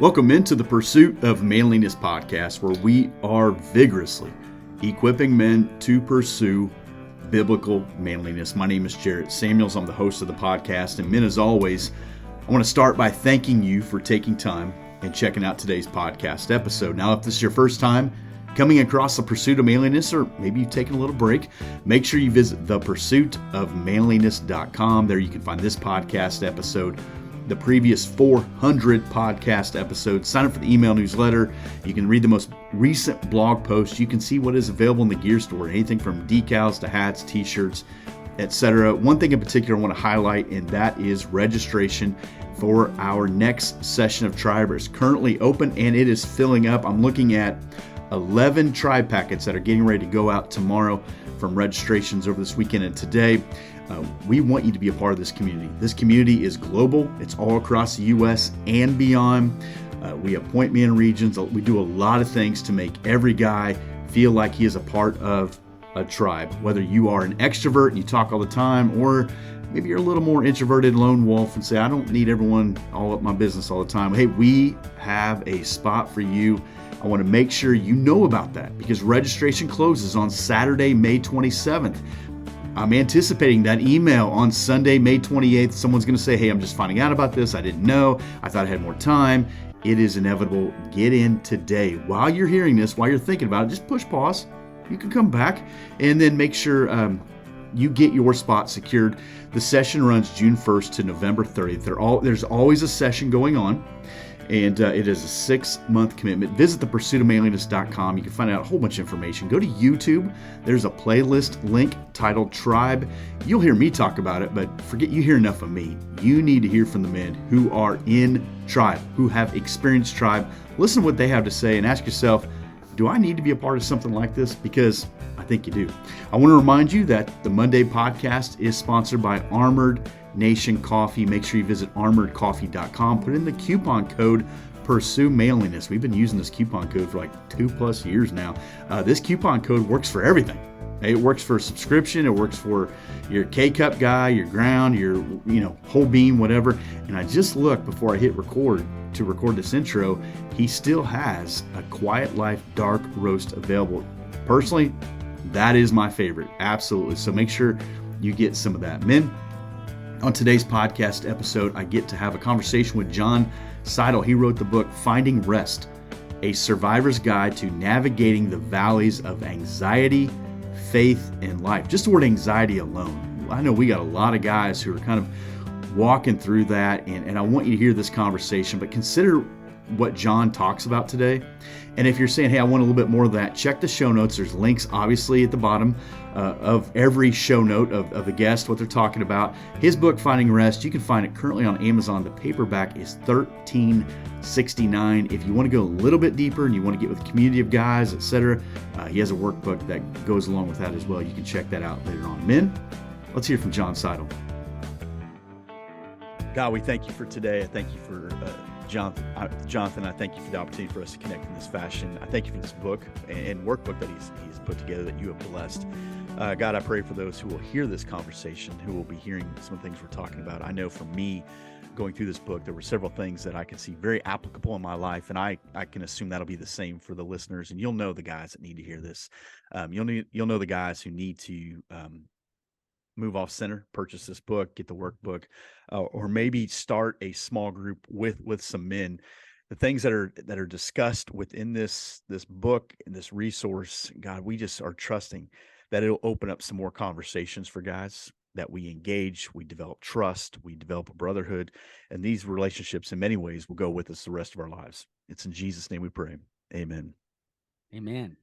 Welcome into the Pursuit of Manliness podcast, where we are vigorously equipping men to pursue biblical manliness. My name is Jarrett Samuels. I'm the host of the podcast. And men, as always, I want to start by thanking you for taking time and checking out today's podcast episode. Now, if this is your first time coming across the Pursuit of Manliness, or maybe you've taken a little break, make sure you visit thepursuitofmanliness.com. There you can find this podcast episode, the previous 400 podcast episodes. Sign up for the email newsletter. You can read the most recent blog posts. You can see what is available in the gear store, anything from decals to hats, t-shirts, etc. One thing in particular I want to highlight, and that is registration for our next session of Tribe is currently open and it is filling up. I'm looking at 11 Tribe packets that are getting ready to go out tomorrow from registrations over this weekend and today. We want you to be a part of this community. This community is global. It's all across the U.S. and beyond. We appoint men in regions. We do a lot of things to make every guy feel like he is a part of a tribe. Whether you are an extrovert and you talk all the time, or maybe you're a little more introverted lone wolf and say, I don't need everyone all up my business all the time. Hey, we have a spot for you. I want to make sure you know about that because registration closes on Saturday, May 27th. I'm anticipating that email on Sunday, May 28th. Someone's going to say, hey, I'm just finding out about this. I didn't know. I thought I had more time. It is inevitable. Get in today. While you're hearing this, while you're thinking about it, just push pause. You can come back and then make sure you get your spot secured. The session runs June 1st to November 30th. There's always a session going on. And it is a 6-month commitment. Visit thepursuitofmanliness.com. You can find out a whole bunch of information. Go to YouTube. There's a playlist link titled Tribe. You'll hear me talk about it, but forget you hear enough of me. You need to hear from the men who are in Tribe, who have experienced Tribe. Listen to what they have to say and ask yourself, do I need to be a part of something like this? Because I think you do. I want to remind you that the Monday podcast is sponsored by Armored Nation Coffee. Make sure you visit armoredcoffee.com. Put in the coupon code Pursue Manliness. We've been using this coupon code for like 2+ years now. This coupon code works for everything. It works for subscription. It works for your K-Cup guy, your ground, your whole beam, whatever. And I just looked before I hit record to record this intro. He still has a Quiet Life Dark Roast available. Personally, that is my favorite. Absolutely. So make sure you get some of that. Men, on today's podcast episode, I get to have a conversation with Jon Seidl. He wrote the book, Finding Rest, A Survivor's Guide to Navigating the Valleys of Anxiety, Faith, and Life. Just the word anxiety alone. I know we got a lot of guys who are kind of walking through that, and I want you to hear this conversation, but consider what Jon talks about today. And if you're saying, hey, I want a little bit more of that, check the show notes. There's links, obviously, at the bottom of every show note of the guest, what they're talking about. His book, Finding Rest, you can find it currently on Amazon. The paperback is $13.69. If you want to go a little bit deeper and you want to get with a community of guys, etc., he has a workbook that goes along with that as well. You can check that out later on. Men, let's hear from Jon Seidl. God, we thank you for today. I thank you for Jonathan, I thank you for the opportunity for us to connect in this fashion. I thank you for this book and workbook that he's put together that you have blessed. God, I pray for those who will hear this conversation, who will be hearing some of the things we're talking about. I know for me, going through this book, there were several things that I could see very applicable in my life, and I can assume that'll be the same for the listeners. And you'll know the guys that need to hear this. You'll know the guys who need to move off center, purchase this book, get the workbook, or maybe start a small group with some men. The things that are discussed within this book and this resource, God, we just are trusting that it'll open up some more conversations for guys, that we engage, we develop trust, we develop a brotherhood, and these relationships in many ways will go with us the rest of our lives. It's in Jesus' name we pray. Amen. Amen.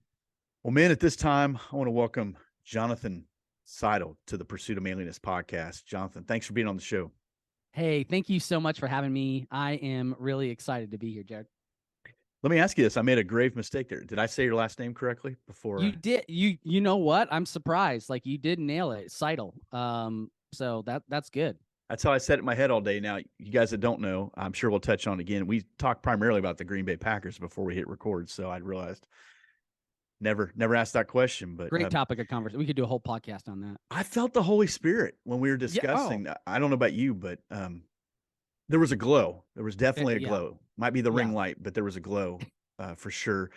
Well, men, at this time, I want to welcome Jonathan Seidl to the Pursuit of Manliness podcast. Jonathan, thanks for being on the show. Hey, thank you so much for having me. I am really excited to be here, Jared. Let me ask you this. I made a grave mistake there. Did I say your last name correctly before? You did. You know what? I'm surprised. Like, you did nail it. Seidl. So that's good. That's how I said it in my head all day. Now, you guys that don't know, I'm sure we'll touch on it again. We talked primarily about the Green Bay Packers before we hit record, so I realized never asked that question. But great topic of conversation. We could do a whole podcast on that. I felt the Holy Spirit when we were discussing. I don't know about you, but There was a glow. There was definitely a Yeah. glow. Might be the Yeah. ring light, but there was a glow for sure.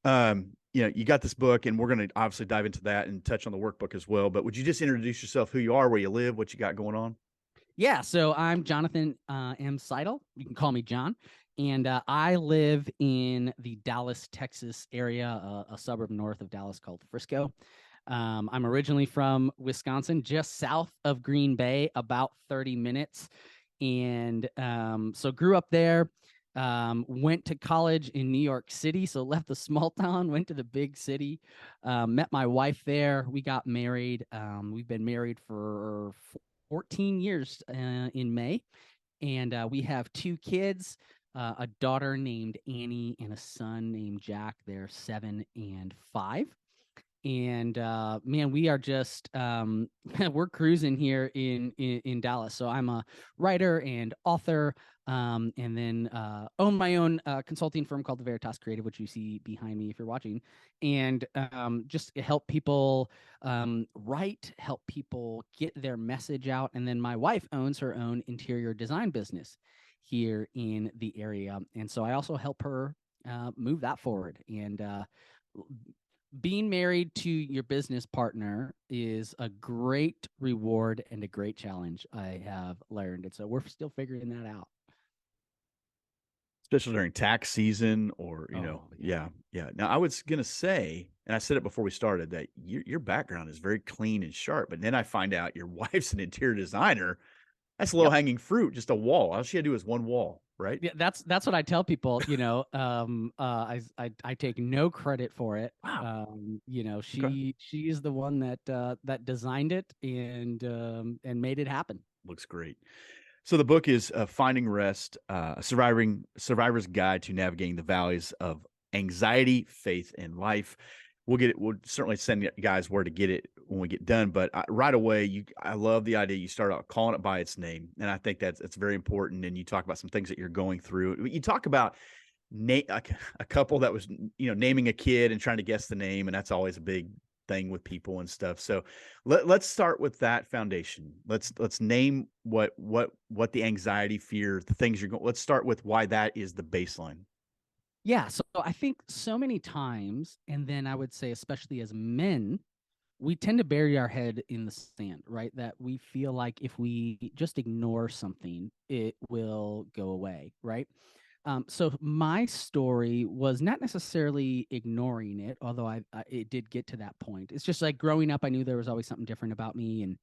You got this book, and we're going to obviously dive into that and touch on the workbook as well. But would you just introduce yourself, who you are, where you live, what you got going on? Yeah. So I'm Jonathan M. Seidl. You can call me John. And I live in the Dallas, Texas area, a suburb north of Dallas called Frisco. I'm originally from Wisconsin, just south of Green Bay, about 30 minutes. And so grew up there, went to college in New York City. So left the small town, went to the big city, met my wife there. We got married. We've been married for 14 years in May. And we have 2 kids, a daughter named Annie and a son named Jack. They're 7 and 5. And man, we are just we're cruising here in Dallas. So I'm a writer and author, and then own my own consulting firm called the Veritas Creative, which you see behind me if you're watching, and just help people write, help people get their message out. And then my wife owns her own interior design business here in the area, and so I also help her move that forward. And being married to your business partner is a great reward and a great challenge, I have learned. And so we're still figuring that out. Especially during tax season, or Yeah. yeah. Now, I was gonna say, and I said it before we started, that your background is very clean and sharp. But then I find out your wife's an interior designer. That's low Yep. hanging fruit, just a wall. All she had to do is one wall, right? Yeah, that's what I tell people. I take no credit for it. Wow. Okay. She is the one that designed it and made it happen. Looks great. So the book is Finding Rest, Survivor's Guide to Navigating the Valleys of Anxiety, Faith, and Life. We'll certainly send you guys where to get it when we get done. But right away, I love the idea. You start out calling it by its name, and I think that's very important. And you talk about some things that you're going through. You talk about a couple that was naming a kid and trying to guess the name, and that's always a big thing with people and stuff. So let's start with that foundation. Let's name what the anxiety, fear, the things you're going. Let's start with why that is the baseline. Yeah, so I think so many times, and then I would say, especially as men, we tend to bury our head in the sand, right? That we feel like if we just ignore something, it will go away, right? So my story was not necessarily ignoring it, although it did get to that point. It's just like growing up, I knew there was always something different about me, and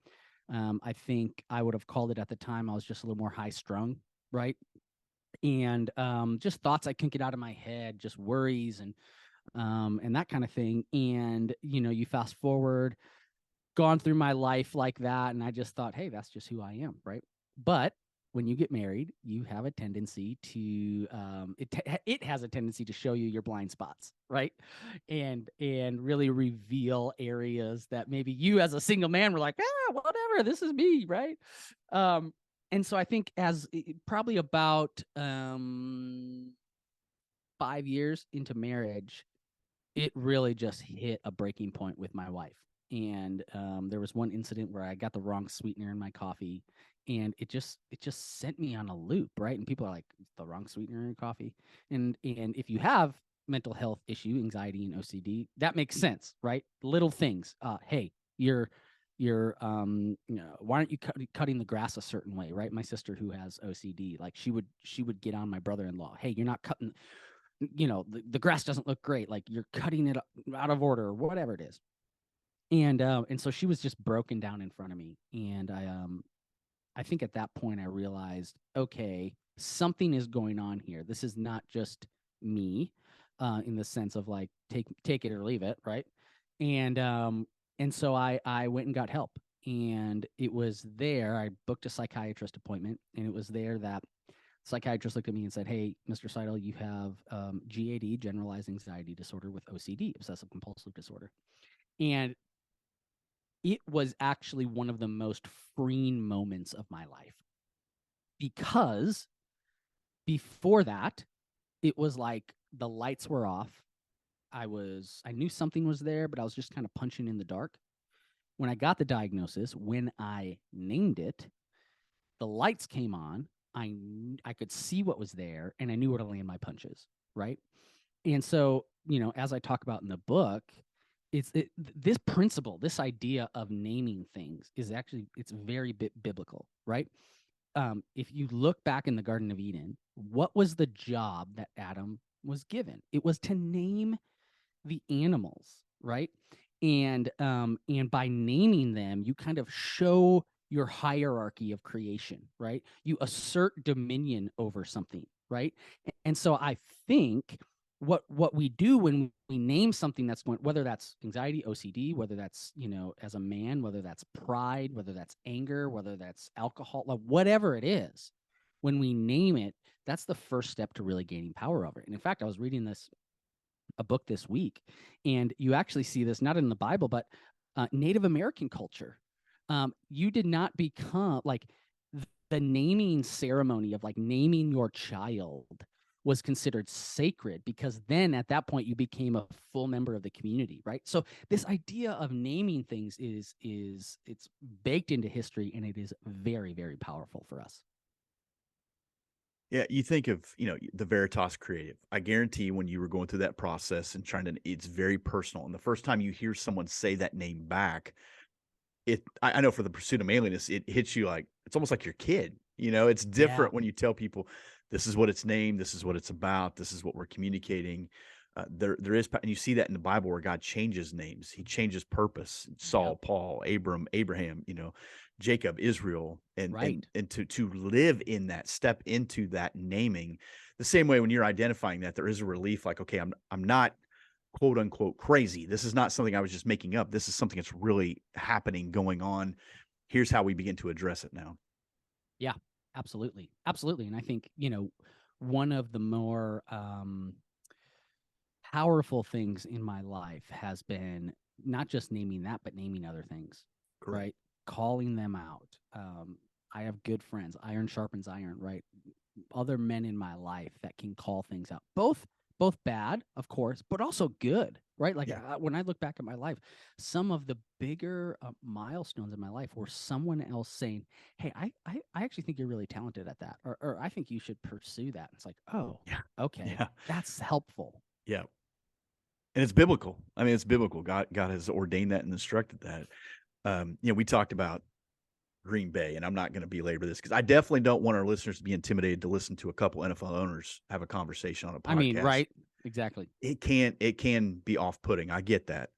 I think I would have called it at the time. I was just a little more high strung, right? And just thoughts I couldn't get out of my head, just worries and that kind of thing. And you fast forward, gone through my life like that, and I just thought, hey, that's just who I am, right? But when you get married, you have a tendency to it has a tendency to show you your blind spots, right? And really reveal areas that maybe you as a single man were like, whatever, this is me, right? And so I think as probably about 5 years into marriage, it really just hit a breaking point with my wife. And there was one incident where I got the wrong sweetener in my coffee, and it just sent me on a loop, right? And people are like, the wrong sweetener in coffee. And if you have mental health issue, anxiety and OCD, that makes sense, right? Little things. Hey, why aren't you cutting the grass a certain way, right? My sister who has OCD, like she would get on my brother-in-law. Hey, you're not cutting, the grass doesn't look great. Like you're cutting it out of order or whatever it is. And so she was just broken down in front of me. And I think at that point I realized, okay, something is going on here. This is not just me, in the sense of like, take it or leave it. Right. And so I went and got help, and it was there. I booked a psychiatrist appointment, and it was there that psychiatrist looked at me and said, hey, Mr. Seidl, you have GAD, generalized anxiety disorder, with OCD, obsessive compulsive disorder. And it was actually one of the most freeing moments of my life, because before that, it was like the lights were off. I knew something was there, but I was just kind of punching in the dark. When I got the diagnosis, when I named it, the lights came on, I could see what was there, and I knew where to land my punches, right? And so, as I talk about in the book, this principle, this idea of naming things is actually, it's very biblical, right? If you look back in the Garden of Eden, what was the job that Adam was given? It was to name the animals, right? And by naming them, you kind of show your hierarchy of creation, right? You assert dominion over something, right? And so I think what we do when we name something that's going, whether that's anxiety, OCD, whether that's, as a man, whether that's pride, whether that's anger, whether that's alcohol, like whatever it is, when we name it, that's the first step to really gaining power over it. And in fact, I was reading a book this week, and you actually see this not in the Bible, but Native American culture. You did not become like the naming ceremony of like naming your child was considered sacred, because then at that point you became a full member of the community, right? So this idea of naming things is it's baked into history, and it is very, very powerful for us. Yeah, you think of, the Veritas Creative. I guarantee when you were going through that process and it's very personal. And the first time you hear someone say that name back, I know for the Pursuit of Manliness, it hits you like, it's almost like your kid. It's different when you tell people this is what it's named, this is what it's about, this is what we're communicating. There is, and you see that in the Bible where God changes names. He changes purpose. Saul, Paul, Abraham, Jacob, Israel, and to live in that, step into that naming. The same way when you're identifying that, there is a relief, like, okay, I'm not quote unquote crazy. This is not something I was just making up. This is something that's really happening, going on. Here's how we begin to address it now. Yeah, absolutely. Absolutely. And I think, one of the more powerful things in my life has been not just naming that, but naming other things. Correct. Right? Calling them out. I have good friends. Iron sharpens iron, right? Other men in my life that can call things out. Both bad, of course, but also good, right? Like when I look back at my life, some of the bigger milestones in my life were someone else saying, "Hey, I actually think you're really talented at that," or I think you should pursue that. It's like, oh, okay, that's helpful. Yeah. And it's biblical. I mean, it's biblical. God has ordained that and instructed that. We talked about Green Bay, and I'm not going to belabor this because I definitely don't want our listeners to be intimidated to listen to a couple NFL owners have a conversation on a podcast. I mean, right? Exactly. It can be off-putting. I get that.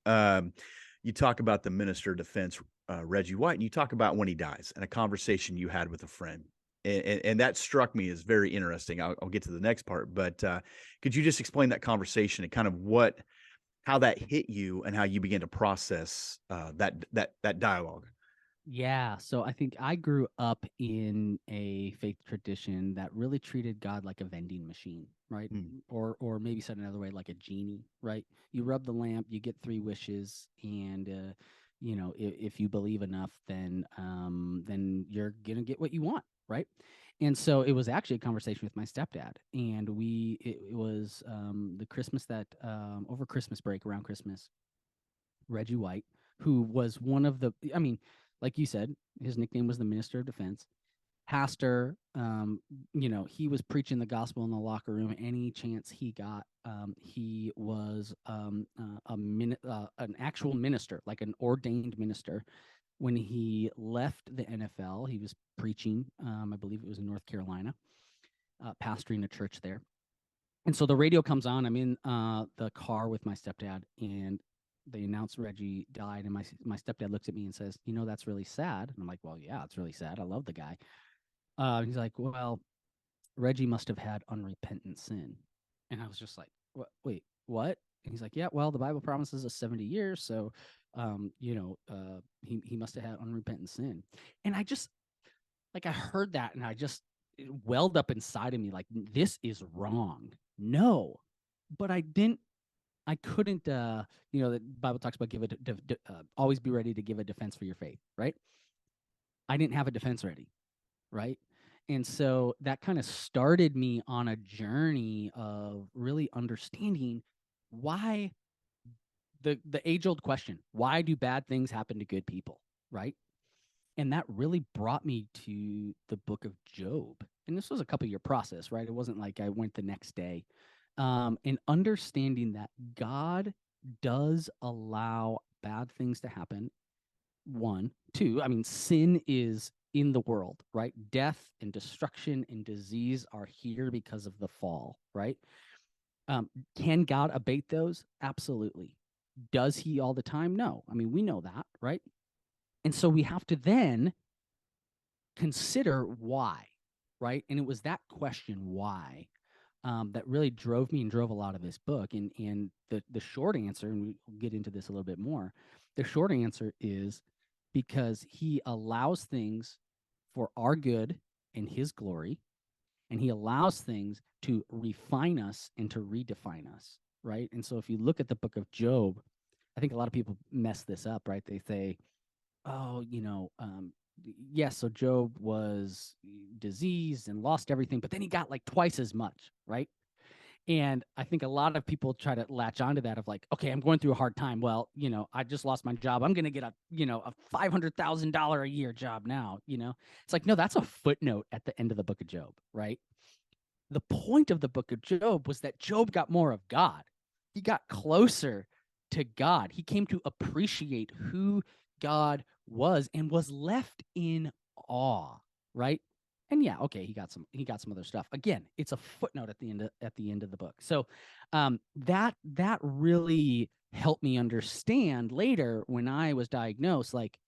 You talk about the minister of defense, Reggie White, and you talk about when he dies and a conversation you had with a friend. And that struck me as very interesting. I'll get to the next part, but could you just explain that conversation and kind of how that hit you and how you began to process that dialogue? Yeah. So I think I grew up in a faith tradition that really treated God like a vending machine, right? Or maybe said another way, like a genie, right? You rub the lamp, you get 3 wishes, and if you believe enough, then you're gonna get what you want, right? And so it was actually a conversation with my stepdad, and it was the Christmas that over Christmas break, around Christmas, Reggie White, who was one of the, I mean, like you said, his nickname was the Minister of Defense. Pastor, he was preaching the gospel in the locker room any chance he got. He was an actual minister, like an ordained minister. When he left the NFL, he was preaching, I believe it was in North Carolina, pastoring a church there. And so the radio comes on. I'm in the car with my stepdad, and they announced Reggie died. And my stepdad looks at me and says, that's really sad. And I'm like, well, yeah, it's really sad. I love the guy. He's like, well, Reggie must have had unrepentant sin. And I was just like, wait, what? And he's like, yeah, well, the Bible promises us 70 years. So, he must have had unrepentant sin. And I just, like, I heard that, and it welled up inside of me, like, this is wrong. No, but I couldn't, the Bible talks about always be ready to give a defense for your faith, right? I didn't have a defense ready, right? And so that kind of started me on a journey of really understanding why the age-old question, why do bad things happen to good people, right? And that really brought me to the book of Job. And this was a couple year process, right? It wasn't like I went the next day. And understanding that God does allow bad things to happen. One, two, I mean, sin is in the world, right? Death and destruction and disease are here because of the fall, right? Can God abate those? Absolutely. Does he all the time? No. I mean, we know that, right? And so we have to then consider why, right? And it was that question, why, that really drove me and drove a lot of this book. And the short answer, and we'll get into this a little bit more, the short answer is because he allows things for our good and his glory, and he allows things to refine us and to redefine us, right? And so if you look at the book of Job, I think a lot of people mess this up, right? They say, oh, yes, so Job was diseased and lost everything, but then he got like twice as much, right? And I think a lot of people try to latch onto that of like, okay, I'm going through a hard time. Well, I just lost my job. I'm going to get a $500,000 a year job now. It's like, no, that's a footnote at the end of the book of Job, right? The point of the book of Job was that Job got more of God. He got closer to God. He came to appreciate who God was and was left in awe, right? And yeah, okay, he got some other stuff. Again, it's a footnote at the end of the book. So that really helped me understand later when I was diagnosed, like,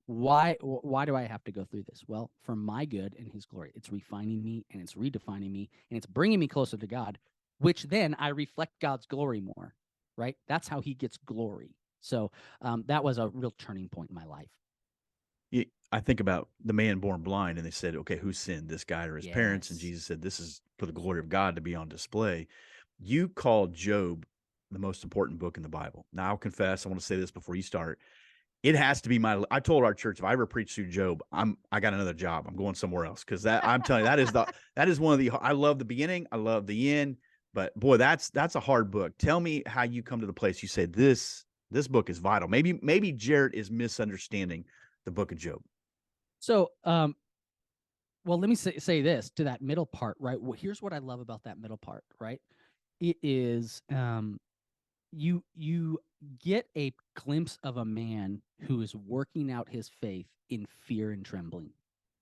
why do I have to go through this? Well, for my good and his glory. It's refining me and it's redefining me and it's bringing me closer to God, which then I reflect God's glory more, right? That's how he gets glory. So that was a real turning point in my life. I think about the man born blind, and they said, okay, who sinned, this guy or his parents? And Yes. Jesus said, this is for the glory of God to be on display. You called Job the most important book in the Bible. Now, I'll confess, I want to say this before you start. It has to be I told our church, if I ever preach through Job, I got another job. I'm going somewhere else. Cause I'm telling you, that is one of the, I love the beginning. I love the end, but boy, that's a hard book. Tell me how you come to the place you say this book is vital. Maybe Jared is misunderstanding the book of Job. So, well, let me say this to that middle part, right? Well, here's what I love about that middle part, right? It is, you get a glimpse of a man who is working out his faith in fear and trembling,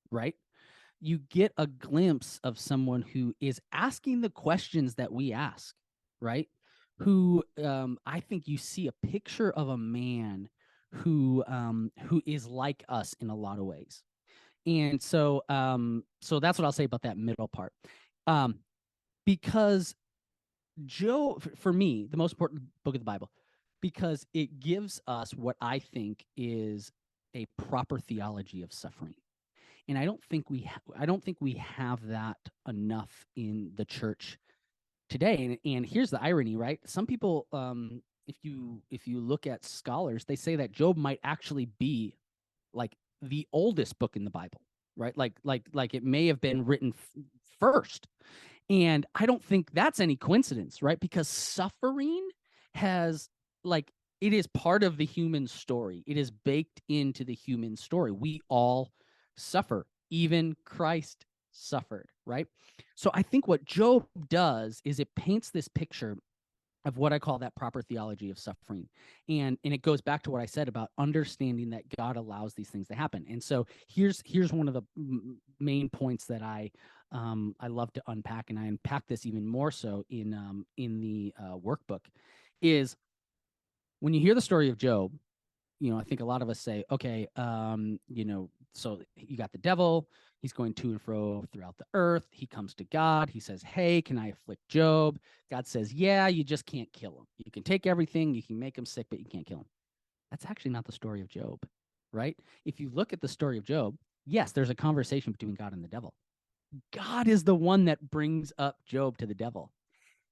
right? You get a glimpse of someone who is asking the questions that we ask, right? Who I think you see a picture of a man who is like us in a lot of ways. And so that's what I'll say about that middle part. Because Job, for me, the most important book of the Bible, because it gives us what I think is a proper theology of suffering. And I don't think we have that enough in the church today. And here's the irony, right? Some people, if you look at scholars, they say that Job might actually be like the oldest book in the Bible, right? Like it may have been written first. And I don't think that's any coincidence, right? Because suffering has, like, it is part of the human story. It is baked into the human story. We all suffer. Even Christ suffered, right? So I think what Job does is it paints this picture of what I call that proper theology of suffering. And it goes back to what I said about understanding that God allows these things to happen. And so here's one of the main points that I love to unpack, and I unpack this even more so in the workbook, is when you hear the story of Job, I think a lot of us say, okay, so you got the devil, he's going to and fro throughout the earth. He comes to God. He says, hey, can I afflict Job? God says, yeah, you just can't kill him. You can take everything, you can make him sick, but you can't kill him. That's actually not the story of Job, right? If you look at the story of Job, yes, there's a conversation between God and the devil. God is the one that brings up Job to the devil.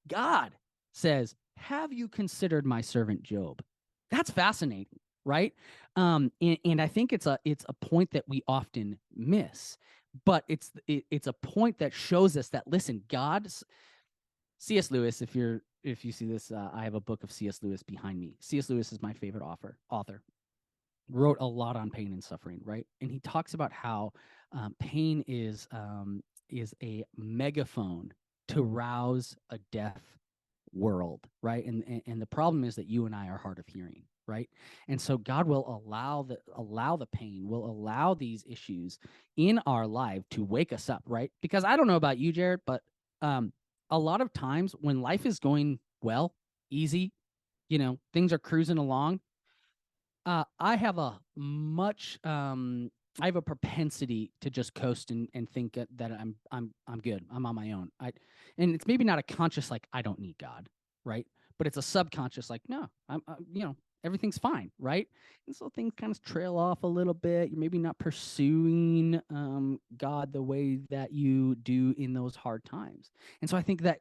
God says, have you considered my servant Job? That's fascinating, right? And I think it's a point that we often miss, but it's a point that shows us that, listen, God's C.S. Lewis, if you see this, I have a book of C.S. Lewis behind me. C.S. Lewis is my favorite author. wrote a lot on pain and suffering, right? And he talks about how pain is a megaphone to rouse a deaf world, right? And the problem is that you and I are hard of hearing, right? And so God will allow the pain, will allow these issues in our life to wake us up, right? Because I don't know about you, Jared, but a lot of times when life is going well, easy, things are cruising along, I have a I have a propensity to just coast and think that I'm good. I'm on my own. And it's maybe not a conscious like I don't need God, right? But it's a subconscious like no, I'm everything's fine, right? And so things kind of trail off a little bit. You're maybe not pursuing God the way that you do in those hard times. And so I think that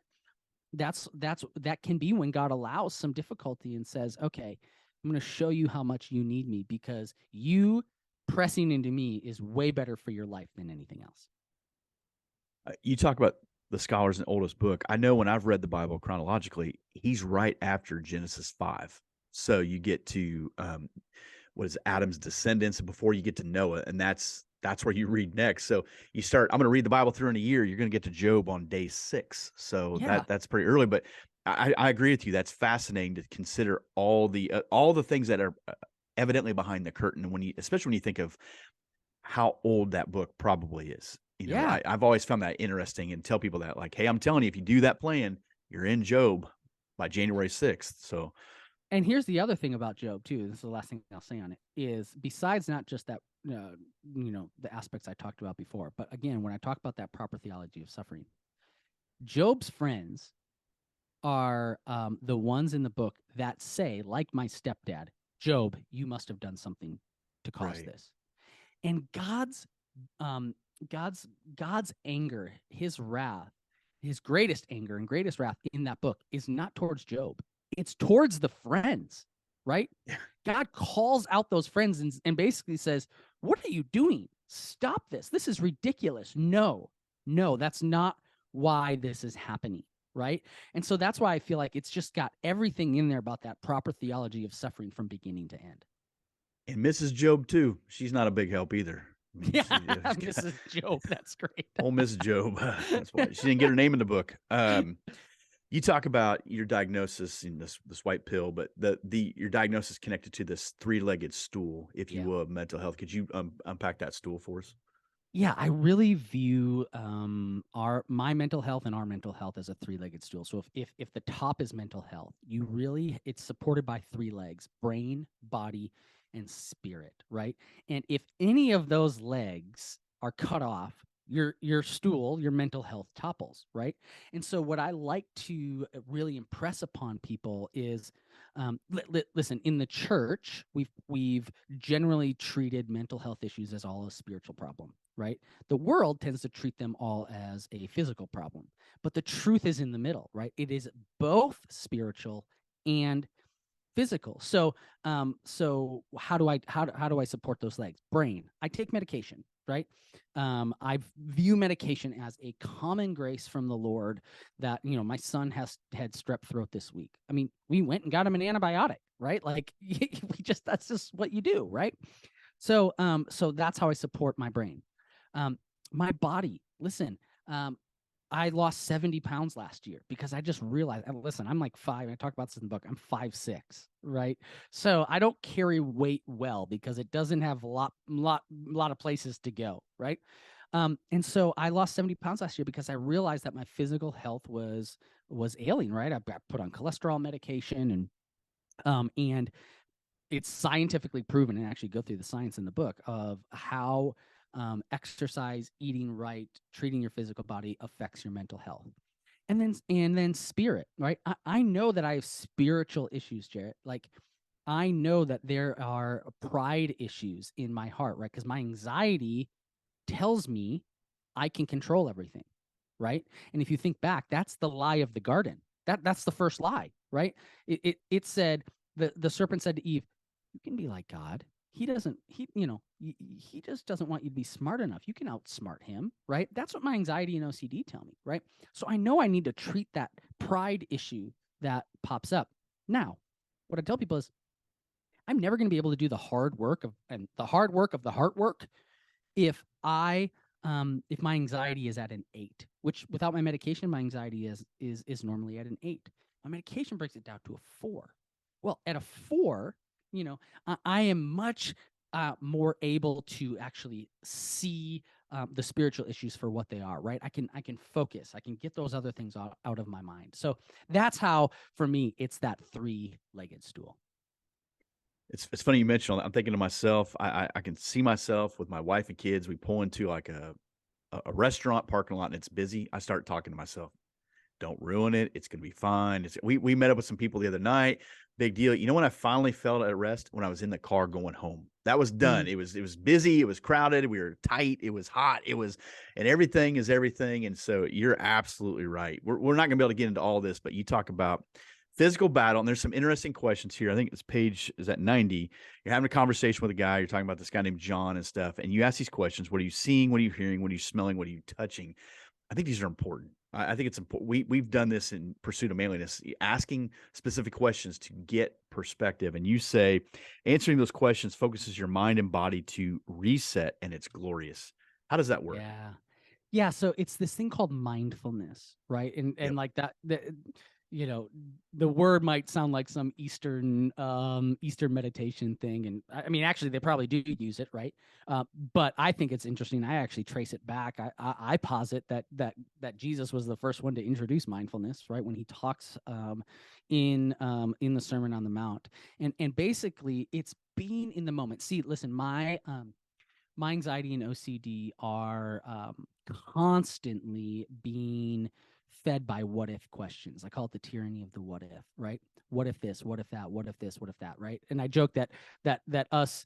that can be when God allows some difficulty and says, okay, I'm going to show you how much you need me because you pressing into me is way better for your life than anything else. You talk about the scholars in the oldest book. I know when I've read the Bible chronologically, he's right after Genesis 5. So you get to what is Adam's descendants before you get to Noah, and that's where you read next. So you start. I'm going to read the Bible through in a year. You're going to get to Job on day 6. So Yeah. that's pretty early. But I agree with you. That's fascinating to consider all the things that are evidently behind the curtain. And especially when you think of how old that book probably is. Yeah. I've always found that interesting and tell people that, like, hey, I'm telling you, if you do that plan, you're in Job by January 6th. So, and here's the other thing about Job too. This is the last thing I'll say on it is besides not just that, the aspects I talked about before, but again, when I talk about that proper theology of suffering, Job's friends are the ones in the book that say, like my stepdad, Job, you must have done something to cause this. And God's anger, his wrath, his greatest anger and greatest wrath in that book is not towards Job. It's towards the friends, right? Yeah. God calls out those friends and basically says, what are you doing? Stop this. This is ridiculous. No, that's not why this is happening, right? And so that's why I feel like it's just got everything in there about that proper theology of suffering from beginning to end. And Mrs. Job too. She's not a big help either. Yeah, Mrs. Job. That's great. Oh, Miss Job. That's why she didn't get her name in the book. You talk about your diagnosis in this white pill, but your diagnosis connected to this 3-legged stool, if you will, of mental health. Could you unpack that stool for us? Yeah, I really view my mental health and our mental health as a 3-legged stool. So if the top is mental health, it's supported by 3 legs: brain, body, and spirit, right? And if any of those legs are cut off, your stool, your mental health topples, right? And so what I like to really impress upon people is listen, in the church, we've generally treated mental health issues as all a spiritual problem, right? The world tends to treat them all as a physical problem, but the truth is in the middle, right? It is both spiritual and physical. So how do I support those legs? Brain, I take medication, right? I view medication as a common grace from the Lord that, my son had strep throat this week. I mean, we went and got him an antibiotic, right? Like that's just what you do, right? So that's how I support my brain. My body, listen, I lost 70 pounds last year because I just realized, listen, I'm like 5. I talk about this in the book. I'm 5'6", right? So I don't carry weight well because it doesn't have a lot of places to go, right? And so I lost 70 pounds last year because I realized that my physical health was ailing, right? I got put on cholesterol medication and it's scientifically proven, and actually go through the science in the book of how exercise, eating right, treating your physical body affects your mental health. And then spirit, right? I know that I have spiritual issues, Jarrett. Like, I know that there are pride issues in my heart, right? Because my anxiety tells me I can control everything, right? And if you think back, that's the lie of the garden. That's the first lie, right? It said, the serpent said to Eve, you can be like God. He just doesn't want you to be smart enough. You can outsmart him, right? That's what my anxiety and OCD tell me, right? So I know I need to treat that pride issue that pops up. Now, what I tell people is, I'm never going to be able to do the hard work of the heart work if if my anxiety is at an 8, which without my medication, my anxiety is normally at an 8. My medication brings it down to a 4. Well, at a 4, I am much more able to actually see the spiritual issues for what they are, right? I can focus. I can get those other things out of my mind. So that's how, for me, it's that 3-legged stool. It's funny you mentioned all that. I'm thinking to myself, I can see myself with my wife and kids. We pull into like a restaurant parking lot and it's busy. I start talking to myself. Don't ruin it. It's going to be fine. We met up with some people the other night. Big deal. You know when I finally felt at rest? When I was in the car going home. That was done. It was busy. It was crowded. We were tight. It was hot. And everything is everything. And so you're absolutely right. We're not going to be able to get into all this, but you talk about physical battle. And there's some interesting questions here. I think this page is at 90. You're having a conversation with a guy. You're talking about this guy named John and stuff. And you ask these questions. What are you seeing? What are you hearing? What are you smelling? What are you touching? I think these are important. I think it's important. We've done this in Pursuit of Manliness, asking specific questions to get perspective. And you say answering those questions focuses your mind and body to reset, and it's glorious. How does that work? Yeah. So it's this thing called mindfulness, right? And Yep. like that, the word might sound like some Eastern meditation thing, and I mean, actually, they probably do use it, right? But I think it's interesting. I actually trace it back. I posit that Jesus was the first one to introduce mindfulness, right? When he talks in the Sermon on the Mount, and basically, it's being in the moment. See, listen, my anxiety and OCD are constantly being fed by what if questions. I call it the tyranny of the what if, right? What if this? What if that? What if this? What if that? Right? And I joke that us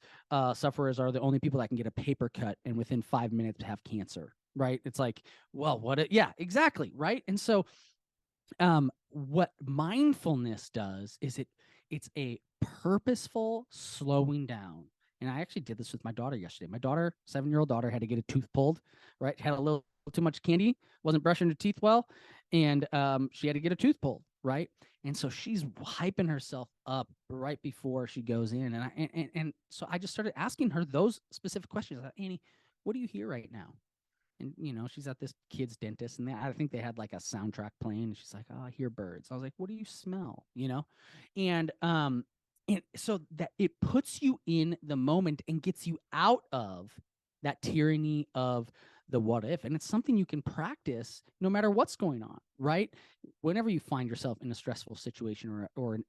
sufferers are the only people that can get a paper cut and within 5 minutes have cancer, right? It's like, well, yeah, exactly, right? And so, what mindfulness does is it's a purposeful slowing down. And I actually did this with my daughter yesterday. My daughter, 7-year-old daughter, had to get a tooth pulled, right? Had a little too much candy, wasn't brushing her teeth well, and she had to get a tooth pulled, right? And so she's hyping herself up right before she goes in, and so I just started asking her those specific questions. I thought, Annie, what do you hear right now? And she's at this kid's dentist, and I think they had like a soundtrack playing, and she's like, "Oh, I hear birds." I was like, "What do you smell?" And so that it puts you in the moment and gets you out of that tyranny of the what if. And it's something you can practice no matter what's going on, right? Whenever you find yourself in a stressful situation or an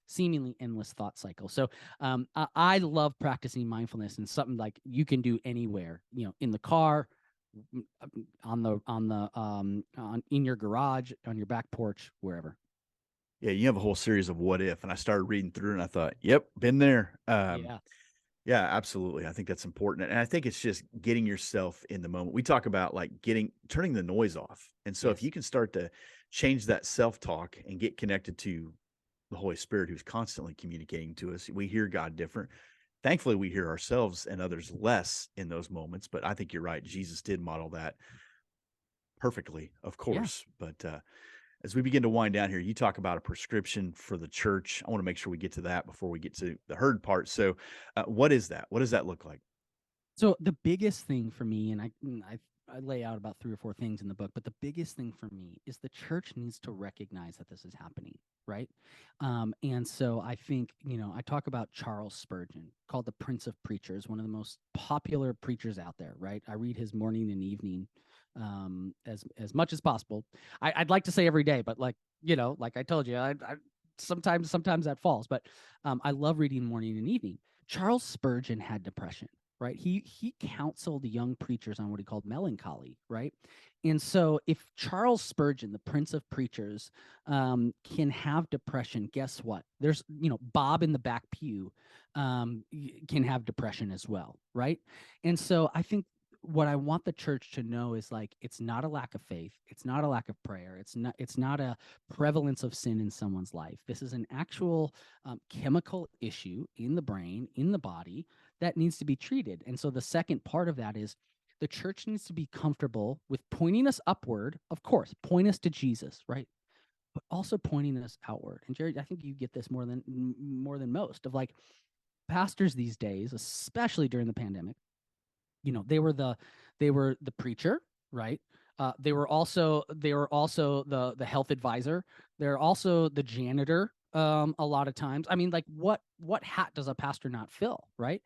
seemingly endless thought cycle. So I love practicing mindfulness, and something like you can do anywhere, in the car, in your garage, on your back porch, wherever. Yeah, you have a whole series of what if, and I started reading through, and I thought, "Yep, been there." Yeah. Yeah, absolutely. I think that's important, and I think it's just getting yourself in the moment. We talk about like turning the noise off, and so if Yes. you can start to change that self-talk and get connected to the Holy Spirit, who's constantly communicating to us, we hear God different. Thankfully, we hear ourselves and others less in those moments. But I think you're right. Jesus did model that perfectly, of Yeah. course. But as we begin to wind down here, you talk about a prescription for the church. I want to make sure we get to that before we get to the herd part. So, what is that? What does that look like? So the biggest thing for me, and I lay out about 3 or 4 things in the book, but the biggest thing for me is the church needs to recognize that this is happening, right? And so I think, I talk about Charles Spurgeon, called the Prince of Preachers, one of the most popular preachers out there, right? I read his morning and evening as much as possible. I'd like to say every day, but like I told you, I sometimes that falls, but I love reading morning and evening. Charles Spurgeon had depression, right? He counseled young preachers on what he called melancholy, right? And so if Charles Spurgeon, the Prince of Preachers, can have depression, guess what? There's, Bob in the back pew can have depression as well, right? And so I think what I want the church to know is like, it's not a lack of faith. It's not a lack of prayer. It's not a prevalence of sin in someone's life. This is an actual chemical issue in the brain, in the body, that needs to be treated. And so the second part of that is the church needs to be comfortable with pointing us upward, of course, point us to Jesus, right? But also pointing us outward. And Jerry, I think you get this more than most, of like, pastors these days, especially during the pandemic, they were the preacher, right? They were also the health advisor. They're also the janitor. A lot of times, I mean, like what hat does a pastor not fill, right?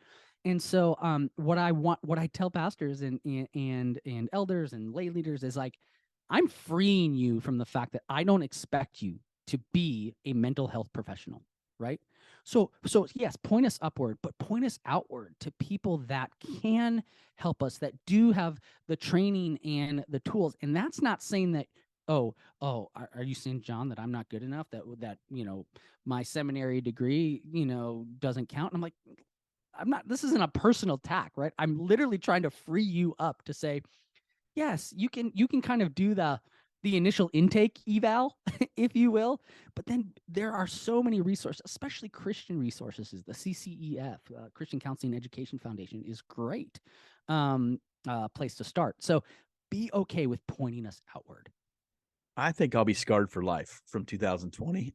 And so, what I tell pastors and elders and lay leaders is like, I'm freeing you from the fact that I don't expect you to be a mental health professional, right? So yes, point us upward, but point us outward to people that can help us, that do have the training and the tools. And that's not saying that, are you saying, John, that I'm not good enough, that my seminary degree doesn't count? And I'm like, I'm not. This isn't a personal attack, right? I'm literally trying to free you up to say, yes, you can kind of do the initial intake eval, if you will, but then there are so many resources, especially Christian resources. The CCEF, Christian Counseling Education Foundation, is great place to start. So be okay with pointing us outward. I think I'll be scarred for life from 2020.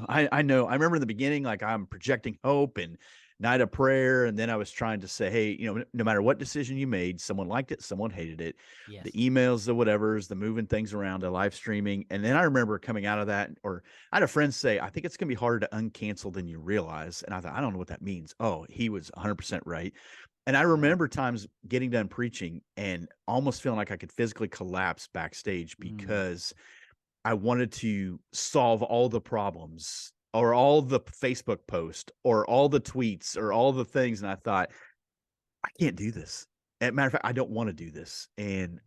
I know. I remember in the beginning, like I'm projecting hope and night of prayer. And then I was trying to say, hey, no matter what decision you made, someone liked it, someone hated it. Yes. The emails, the whatevers, the moving things around, the live streaming. And then I remember coming out of that, or I had a friend say, I think it's going to be harder to uncancel than you realize. And I thought, I don't know what that means. Oh, he was 100% right. And I remember times getting done preaching and almost feeling like I could physically collapse backstage because I wanted to solve all the problems or all the Facebook posts or all the tweets or all the things. And I thought, I can't do this. As a matter of fact, I don't want to do this. And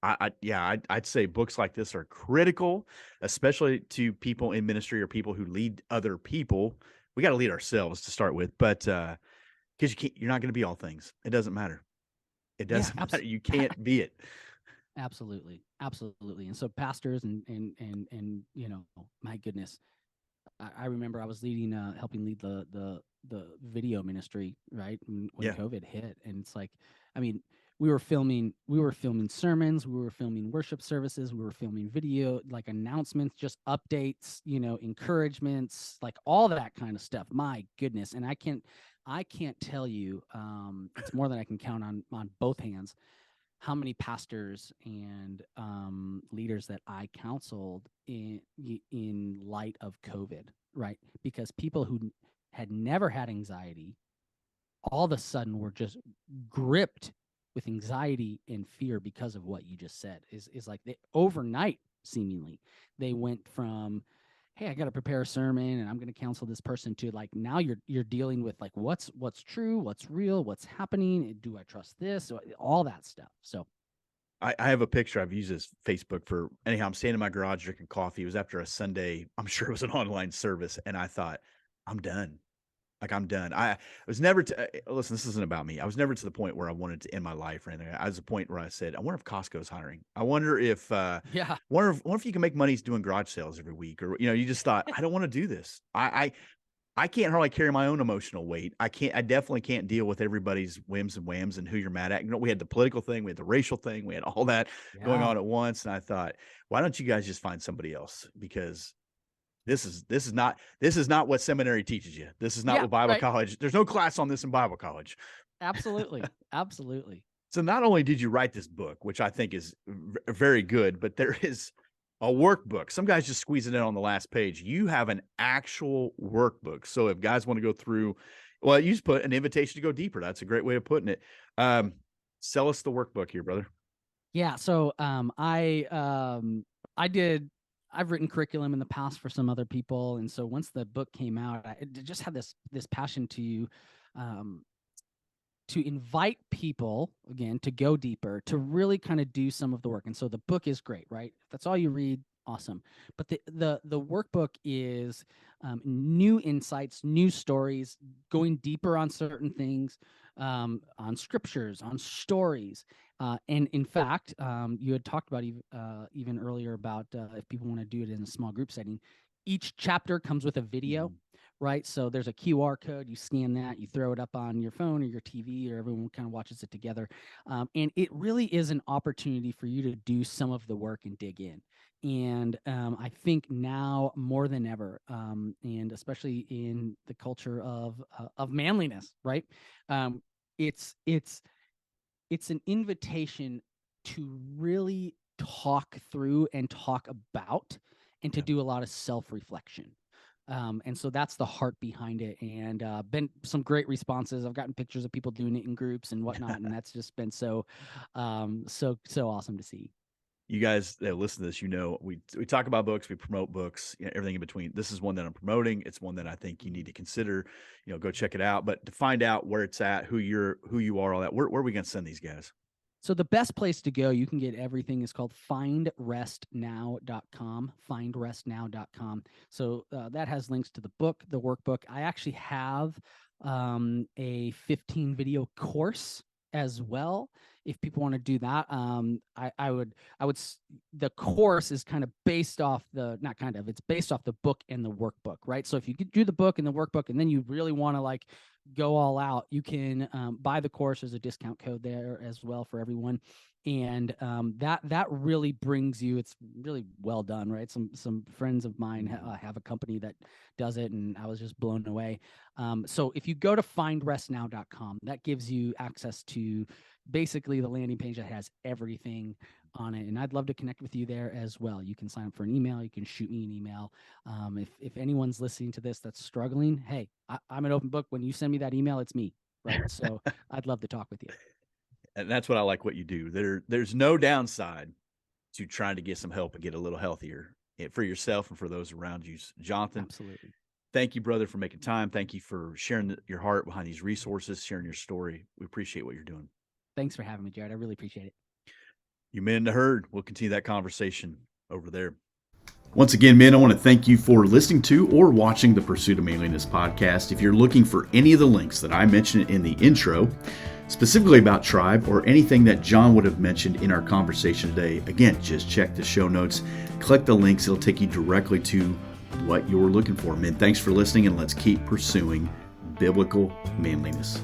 I'd say books like this are critical, especially to people in ministry or people who lead other people. We got to lead ourselves to start with, but because you're not going to be all things. It doesn't matter. It doesn't matter. You can't be it. Absolutely. And so pastors and my goodness, I remember I was helping lead the video ministry, right? When COVID hit, and it's like, I mean, we were filming sermons, we were filming worship services, we were filming video, like announcements, just updates, encouragements, like all that kind of stuff. My goodness. And I can't tell you, it's more than I can count on both hands, how many pastors and leaders that I counseled in light of COVID, right? Because people who had never had anxiety all of a sudden were just gripped with anxiety and fear because of what you just said. Is like overnight, seemingly, they went from, hey, I got to prepare a sermon and I'm going to counsel this person, to like, now you're dealing with like what's true, what's real, what's happening, do I trust this, all that stuff. So I have a picture I've used as Facebook for anyhow. I'm standing in my garage drinking coffee. It was after a Sunday. I'm sure it was an online service. And I thought, I'm done. Like, I'm done. I was never listen, this isn't about me. I was never to the point where I wanted to end my life or anything. I was the point where I said, I wonder if Costco's hiring. I wonder if, wonder if you can make money doing garage sales every week, or, you just thought, I don't want to do this. I can't hardly carry my own emotional weight. I definitely can't deal with everybody's whims and whams and who you're mad at. We had the political thing, we had the racial thing, we had all that going on at once. And I thought, why don't you guys just find somebody else? Because this is not what seminary teaches you. This is not what Bible college. There's no class on this in Bible college. Absolutely. Absolutely. So not only did you write this book, which I think is very good, but there is a workbook. Some guys just squeeze it in on the last page. You have an actual workbook. So if guys want to go through, well, you just put an invitation to go deeper. That's a great way of putting it. Sell us the workbook here, brother. Yeah. So I've written curriculum in the past for some other people. And so once the book came out, I just had this passion to invite people, again, to go deeper, to really kind of do some of the work. And so the book is great, right? If that's all you read, awesome. But the workbook is new insights, new stories, going deeper on certain things, on scriptures, on stories. And in fact, you had talked about even earlier about if people want to do it in a small group setting, each chapter comes with a video. Right. So there's a QR code, you scan that, you throw it up on your phone or your TV, or everyone kind of watches it together. And it really is an opportunity for you to do some of the work and dig in. And I think now more than ever, and especially in the culture of manliness, right? It's an invitation to really talk through and talk about, and to do a lot of self-reflection. And so that's the heart behind it. And been some great responses. I've gotten pictures of people doing it in groups and whatnot, and that's just been so awesome to see. You guys that listen to this, we talk about books, we promote books, everything in between. This is one that I'm promoting. It's one that I think you need to consider. Go check it out. But to find out where it's at, who you are, all that, where are we going to send these guys? So the best place to go, you can get everything, is called findrestnow.com, findrestnow.com. So that has links to the book, the workbook. I actually have a 15 video course as well. If people want to do that, the course is kind of based off it's based off the book and the workbook, right? So if you could do the book and the workbook, and then you really want to go all out, you can buy the course. There's a discount code there as well for everyone. And that really brings you, it's really well done, right? Some friends of mine have a company that does it, and I was just blown away. So if you go to findrestnow.com, that gives you access to basically the landing page that has everything on it. And I'd love to connect with you there as well. You can sign up for an email. You can shoot me an email. If anyone's listening to this that's struggling, hey, I'm an open book. When you send me that email, it's me, right? So I'd love to talk with you. And that's what I like what you do. There's no downside to trying to get some help and get a little healthier for yourself and for those around you. Jonathan, absolutely. Thank you, brother, for making time. Thank you for sharing your heart behind these resources, sharing your story. We appreciate what you're doing. Thanks for having me, Jared. I really appreciate it. You men in the herd. We'll continue that conversation over there. Once again, men, I want to thank you for listening to or watching the Pursuit of Manliness podcast. If you're looking for any of the links that I mentioned in the intro, specifically about Tribe or anything that John would have mentioned in our conversation today, again, just check the show notes, click the links. It'll take you directly to what you're looking for. Men, thanks for listening, and let's keep pursuing biblical manliness.